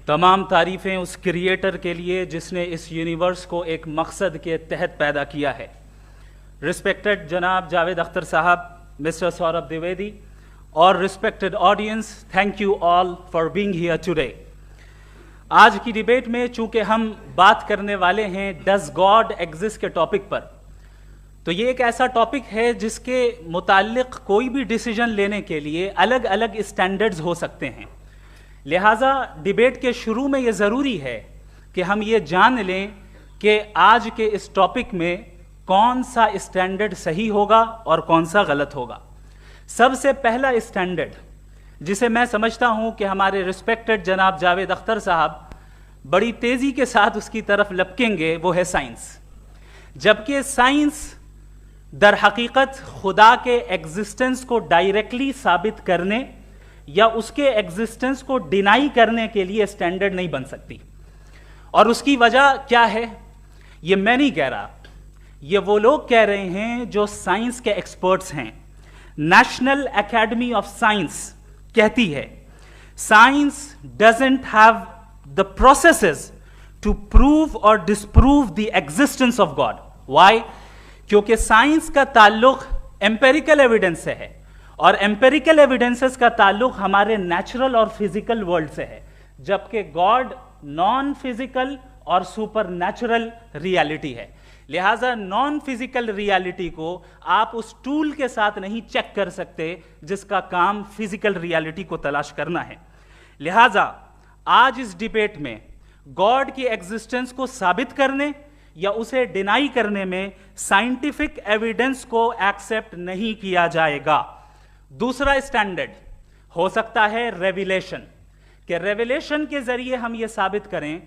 تمام تعریفیں اس کریٹر کے لیے جس نے اس یونیورس کو ایک مقصد کے تحت پیدا کیا ہے. رسپیکٹڈ جناب جاوید اختر صاحب, مسٹر سوربھ دیویدی اور respected audience, thank you all for being here today. آج کی ڈیبیٹ میں چونکہ ہم بات کرنے والے ہیں ڈز گاڈ ایگزسٹ کے ٹاپک پر, تو یہ ایک ایسا ٹاپک ہے جس کے متعلق کوئی بھی ڈیسیجن لینے کے لیے الگ الگ اسٹینڈرڈز ہو سکتے ہیں. لہٰذا ڈیبیٹ کے شروع میں یہ ضروری ہے کہ ہم یہ جان لیں کہ آج کے اس ٹاپک میں کون سا اسٹینڈرڈ صحیح ہوگا اور کون سا غلط ہوگا. سب سے پہلا اسٹینڈرڈ جسے میں سمجھتا ہوں کہ ہمارے رسپیکٹڈ جناب جاوید اختر صاحب بڑی تیزی کے ساتھ اس کی طرف لپکیں گے, وہ ہے سائنس. جبکہ سائنس در حقیقت خدا کے ایگزسٹنس کو ڈائریکٹلی ثابت کرنے یا اس کے ایگزسٹنس کو ڈینائی کرنے کے لیے اسٹینڈرڈ نہیں بن سکتی. اور اس کی وجہ کیا ہے یہ میں نہیں کہہ رہا, یہ وہ لوگ کہہ رہے ہیں جو سائنس کے ایکسپرٹس ہیں. نیشنل اکیڈمی آف سائنس کہتی ہے science doesn't have the processes to prove اور disprove the existence of God. Why? کیونکہ سائنس کا تعلق ایمپیریکل ایویڈنس سے ہے, اور ایمپیریکل ایویڈنسز کا تعلق ہمارے نیچرل اور فزیکل ورلڈ سے ہے, جبکہ گاڈ نان فزیکل اور سپر نیچرل ریالٹی ہے. لہٰذا نان فزیکل ریالٹی کو آپ اس ٹول کے ساتھ نہیں چیک کر سکتے جس کا کام فزیکل ریالٹی کو تلاش کرنا ہے. لہٰذا آج اس ڈیبیٹ میں گاڈ کی ایگزسٹنس کو ثابت کرنے یا اسے ڈینائی کرنے میں سائنٹیفک ایویڈنس کو ایکسیپٹ نہیں کیا جائے گا. دوسرا اسٹینڈرڈ ہو سکتا ہے ریویلیشن, کہ ریویلیشن کے ذریعے ہم یہ ثابت کریں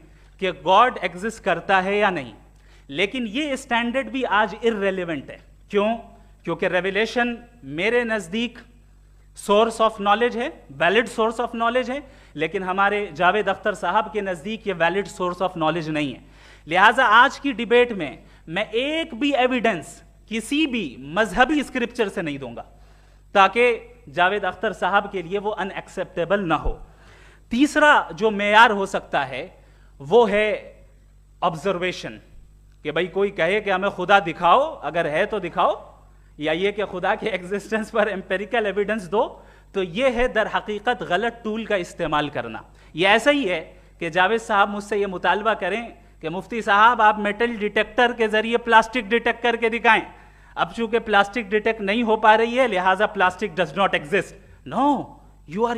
کہ گاڈ ایگزسٹ کرتا ہے یا نہیں. لیکن یہ اسٹینڈرڈ بھی آج ارریلیونٹ ہے. کیوں؟ کیونکہ ریویلیشن میرے نزدیک سورس آف نالج ہے, ویلڈ سورس آف نالج ہے, لیکن ہمارے جاوید اختر صاحب کے نزدیک یہ ویلڈ سورس آف نالج نہیں ہے. لہٰذا آج کی ڈیبیٹ میں ایک بھی ایویڈنس کسی بھی مذہبی اسکرپچر سے نہیں دوں گا تاکہ جاوید اختر صاحب کے لیے وہ ان ایکسیپٹیبل نہ ہو. تیسرا جو معیار ہو سکتا ہے وہ ہے آبزرویشن, کہ بھئی کوئی کہے کہ ہمیں خدا دکھاؤ, اگر ہے تو دکھاؤ, یا یہ کہ خدا کے ایگزسٹنس پر ایمپیریکل ایویڈنس دو. تو یہ ہے در حقیقت غلط ٹول کا استعمال کرنا. یہ ایسا ہی ہے کہ جاوید صاحب مجھ سے یہ مطالبہ کریں کہ مفتی صاحب آپ میٹل ڈیٹیکٹر کے ذریعے پلاسٹک ڈیٹیکٹ کر کے دکھائیں. اب چونکہ پلاسٹک ڈیٹیکٹ نہیں ہو پا رہی ہے لہٰذا plastic does not exist. No, you are